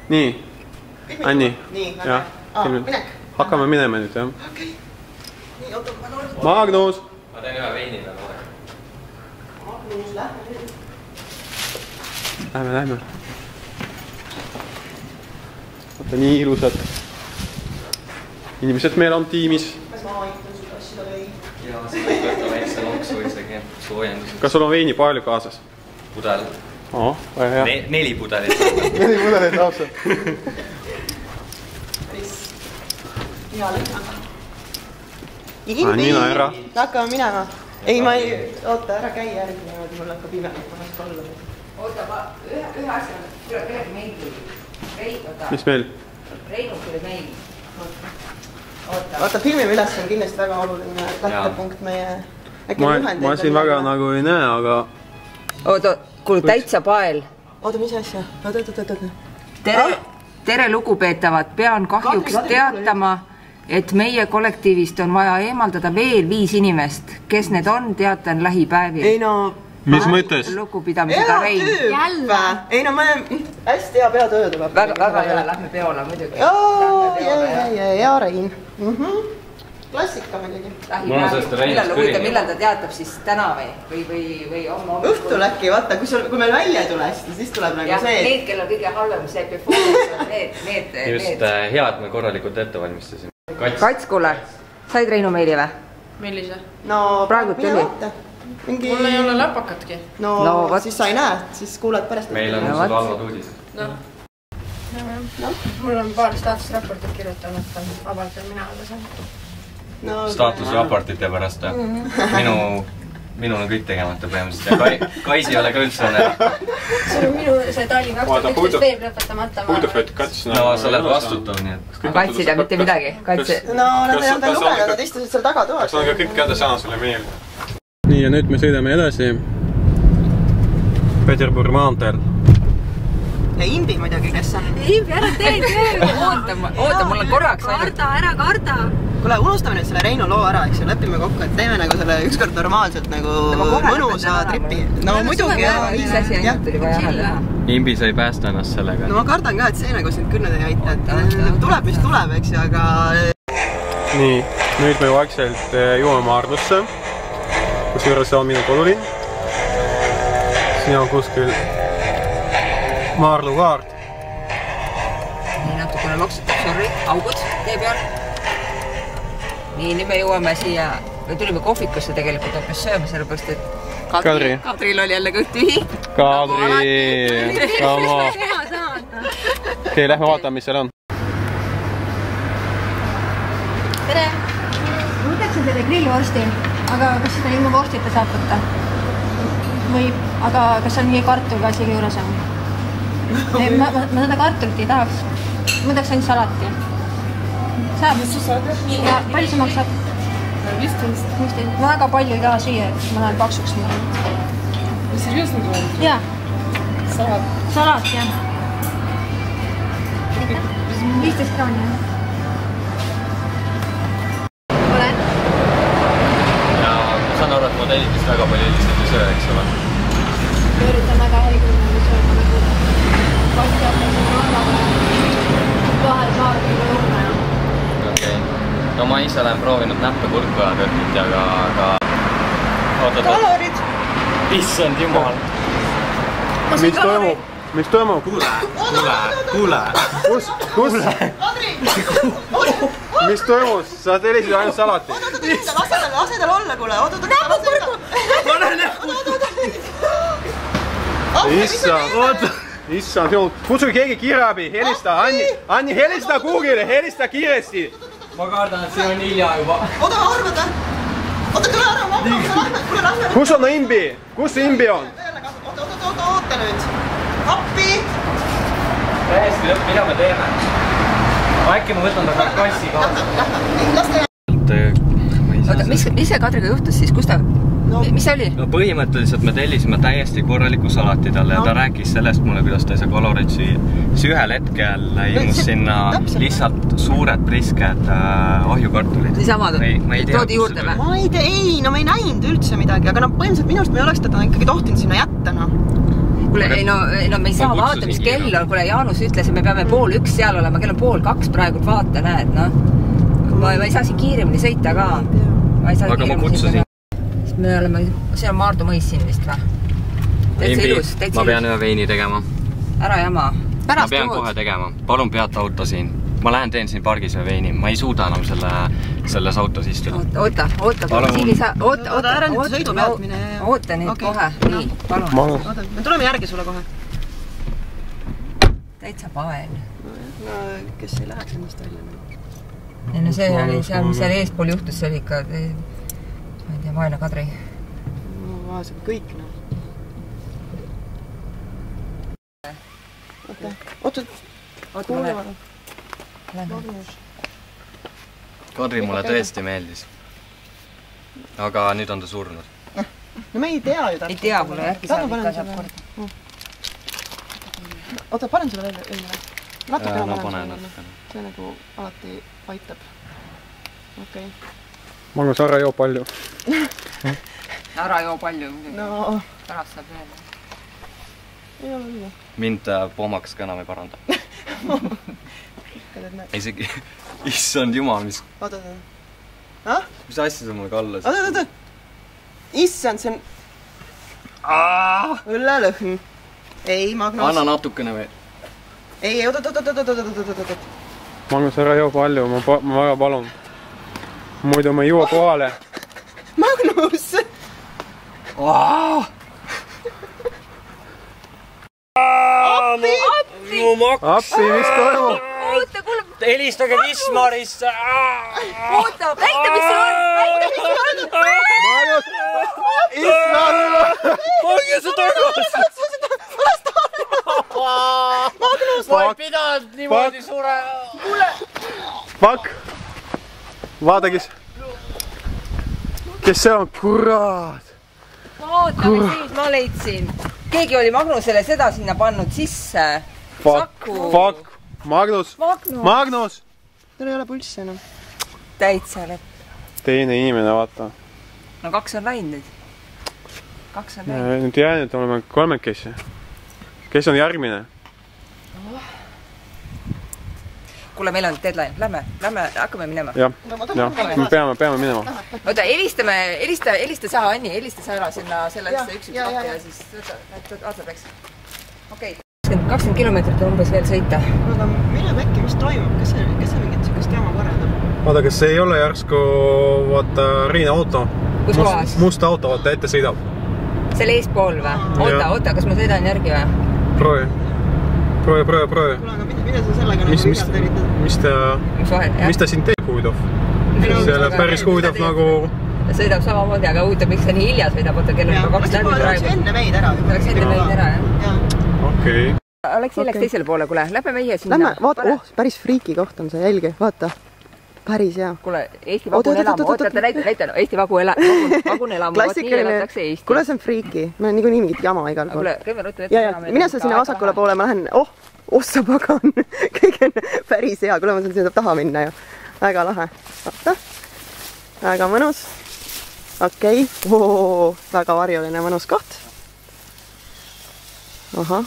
Nii, Anni. Nii, minek. Hakkame minema nüüd, jah. Okei. Nii, oota, Magnus! Ma teen ühe veini peale vahe. Magnus, lähme. Lähme. Vaata, nii ilusad inimesed meil on tiimis. Kas ma aitan sul asjada veini? Ja sa võid võtta väikse lonksu isegi soojenduseks. Kas sul on veini palju kaasas? Pudel. Väga hea. 4 pudelit. 4 pudelit lausa. Päris hea lõhna. Nina, ära. Hakkame minema. Ei, ma ei... Oota, ära käi järgi. Mul hakkab ime. Oota, ühe asja. Kellegi meil tuli. Mis meil? Reinu tuli meil. Oota, filmime üles on kindlasti väga oluline lähtepunkt meie... Ma siin väga nagu ei näe, aga... Oota, kuule, täitsa pael. Oota, mis asja? Oota. Tere lugupeetavad, pean kahjuks teatama, et meie kollektiivist on vaja eemaldada veel 5 inimest. Kes need on, teatan lähipäevil. Ei no... Mis mõttes? Lugupidamisega Rein. Jälle! Ei no, hästi hea peatöö tuleb. Väga hea, lähme peole muidugi. Ja Rein. Klassika muidugi. Millal ta teatab siis täna või homme? Õhtul äkki, vaata, kui meil välja ei tule hästi, siis tuleb nagu see... Need, kellel on kõige halvem see performance on need... Just hea, et me korralikult ette valmistasin. Kats, kuule, said Reinu meili või? Millise? No praegu tuli. Mul ei ole läpakatki. No siis sa ei näe, siis kuuled pärast. Meil on sul halvad uudised. Mul on paar staatusraportit kirjutanud, et vabalt veel mina alla saan. Staatusraportite pärast minul on kõik tegemata põhimõtteliselt ja Kaisi ei ole ka üldse õnne. See on minu see Tallinna 2011 veeb lõpetamata. No sa oled vastutav, nii et... Katsid ja mitte midagi. No nad ei olnud lugenud, nad istusid seal tagatoas. Kas on ka kõik käda saanud sulle meelde? Nii ja nüüd me sõidame edasi Peterburi maanteel. Ja Imbi muidugi, kes on? Imbi, ära tee töö! Oota, mul on korraks ainult. Ära karda! Kuule, unustame nüüd selle Reinu loo ära, eks ju, lepime kokku, et teeme nagu selle ükskord normaalselt nagu mõnusa tripi. No muidugi jah. Viis asi ainult tuli vaja teha. Imbi sai päästa ennast sellega. No ma kardan ka, et see nagu sind küll ei aita, et tuleb mis tuleb, eks ju, aga... Nii, nüüd me vaikselt jõuame Maardusse, kus juures on minu kodulinn. Siin on kuskil Maarlu kaart. Nii natukene loksutab, sorry, augud tee peal. Nii, nüüd me jõuame siia, me tulime kohvikusse tegelikult hoopis sööma, sellepärast, et Kadril oli jälle kõik tühi. Kadri! Okei, lähme vaatame, mis seal on. Tere! Ma võtaksin selle grillvorsti, aga kas seda ilma vorstita saab võtta? Võib, aga kas on mingi kartul ka siia juures on? Ma seda kartulit ei tahaks. Ma võtaks ainult salati. Saab? Ja palju see maksab? 15. Ma väga palju ei taha süüa, et ma lähen paksuks. Seriously говорю? Jaa. Salat. Salat, jah. 15 kraani, jah. Olen. Ja ma saan aru, et modellidest väga palju üldiselt ei söö, eks ole? Ma üritan väga haiguline sööma nagu vahel saada juba juurde. Okei. No ma ise olen proovinud näppe kurku ajada õhtuti, aga... Kalorid! Issand jumal! Mis toimub? Kuule! Mis toimub? Sa telisid ainult salati. Lase tal olla, kuule! Näpud kurku! Pane näpud! Issand jumal! Kutsu keegi kiirabi, helista! Anni, helista kuhugile, helista kiiresti! Ma kardan, et see on hilja juba. Oota, ma arvad, oota, tule ära, lähme. Kus on Imbi? Kus Imbi on? Oota nüüd. Appi! Täiesti lõpp, mida me teeme? Äkki ma võtan ta kassi kaasa. Oota, mis see Kadriga juhtus siis? Kus ta... Mis see oli? No põhimõtteliselt me tellisime täiesti korraliku salati talle ja ta rääkis sellest mulle, kuidas ta ei saa kaloreid süüa. Siis ühel hetkel ilmus sinna lihtsalt suured prisked ahjukartulid. Niisama toodi juurde või? Ma ei tea, ei, no me ei näinud üldse midagi, aga no põhimõtteliselt minust me ei oleks teda ikkagi tohtinud sinna jätta, no. Kuule, ei no me ei saa vaata, mis kell on. Kuule, Jaanus ütles, et me peame 1:30 seal olema. Kell on 1:30 praegu vaata, näed, noh. Ma ei saa siin kiiremini sõita ka. Aga ma kutsusin. Me oleme, see on Maardu mõis siin vist või? Ma pean ühe veini tegema. Ära jama. Ma pean kohe tegema. Palun peata auto siin. Ma lähen teen siin pargis ühe veini. Ma ei suuda enam selles autos istuda. Oota. Ära nüüd sõidu peatmine. Oota nüüd kohe. Nii, palun. Me tuleme järgi sulle kohe. Täitsa paen. No, kes ei läheks ennast välja? Ei no see oli seal, mis seal eespool juhtus, see oli ikka, ma ei tea, vaene Kadri. No, vaesed kõik, noh. Oota, kuule. Kadri mulle tõesti meeldis. Aga nüüd on ta surnud. No me ei tea ju täpselt. Ei tea, mulle järgi saab ikka saab korda. Oota, panen sulle välja. No panen natukene. See nagu alati aitab. Okei. Magnus, ära joo palju. Ära joo palju. No. Pärast saab veel. Ei ole üle. Mind poomaks ka enam ei paranda. Isegi, issand jumal, mis... Oota. Mis asja sa mulle kallasid? Oota. Issand, see on... Õllelõhn. Ei, Magnus. Anna natukene veel. Ei, oota. Magnus, ära joo palju, ma väga palun. Muidu ma ei juua kohale. Magnus! Appi, mis toimub? Oota, kuule... Helistage Vismarisse! Oota, näita, mis sul on! Magnus! Issand! Pange see tagasi! Magnus! Ma ei pidanud niimoodi suure... Fuck! Vaata, kes see on? Kurat! Oota, mis siis ma leidsin? Keegi oli Magnusele seda sinna pannud sisse. Fuck! Magnus! Tal ei ole pulssi enam. Täitsa lõpp. Teine inimene, vaata. No 2 on läinud nüüd. 2 on läinud. Nüüd jäänud oleme 3 kessi. Kes on järgmine? Kuule, meil on deadline. Lähme, hakkame minema. Jah, me peame minema. Oota, helista sa, Anni, helista sa ära sinna sellesse üks lahti ja siis vaata peaks. Okei. 20 kilomeetrit on umbes veel sõita. Aga mille äkki, mis toimub? Kes see mingit sellist jama korraldab? Vaata, kas see ei ole järsku, vaata, Riina auto. Kus kohas? Must auto, vaata, ette sõidab. Selle eespool või? Oota, kas ma sõidan järgi või? Proovi. Kuule, aga mida sa sellega nagu viljalt eritad? Mis ta siin teeb huvitav? See on päris huvitav nagu... Ta sõidab samamoodi, aga huvitav, miks ta nii hilja sõidab, vaata, kell on 2 läbi praegu. Läks enne meid ära. Läks enne meid ära, jah. Okei. Aleksi läks teisele poole, kuule, lähme meie sinna. Lähme, vaata, päris friiki koht on see, jälgi, vaata. Päris hea. Kuule, Eesti vagun elamu, oota, näita, Eesti vagun elamu, vaat nii elatakse Eestis. Kuule, see on friiki, me on niikuinii mingit jama igal pool. Kuule, käime ruttu ette. Mine sa sinna vasakule poole, ma lähen, ossa pagan, kõik on päris hea, kuule ma saan sinna taha minna ju. Väga lahe. Vaata, väga mõnus. Okei, väga varjuline mõnus koht. Ahah.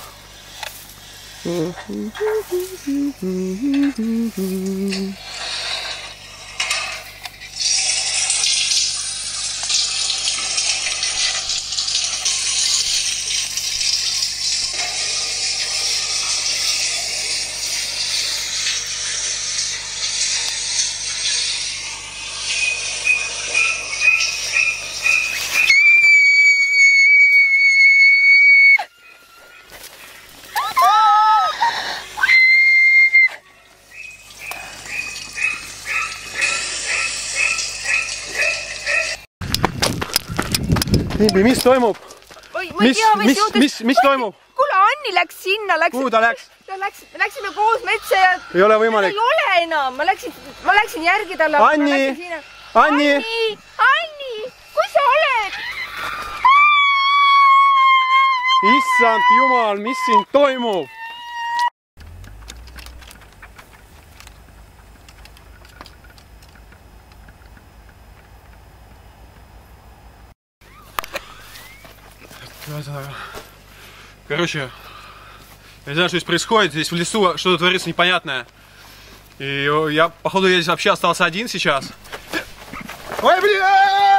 Niibi, mis toimub? Ma ei tea, mis toimub? Kuule, Anni läks sinna. Kuhu ta läks? Läksime koos metsa ja... Ei ole võimalik. Ei ole enam. Ma läksin järgi talle. Anni! Kus sa oled? Issand jumal, mis siin toimub? Короче, я не знаю, что здесь происходит. Здесь в лесу что-то творится непонятное. И я, походу, я здесь вообще остался один сейчас. Ой, блин!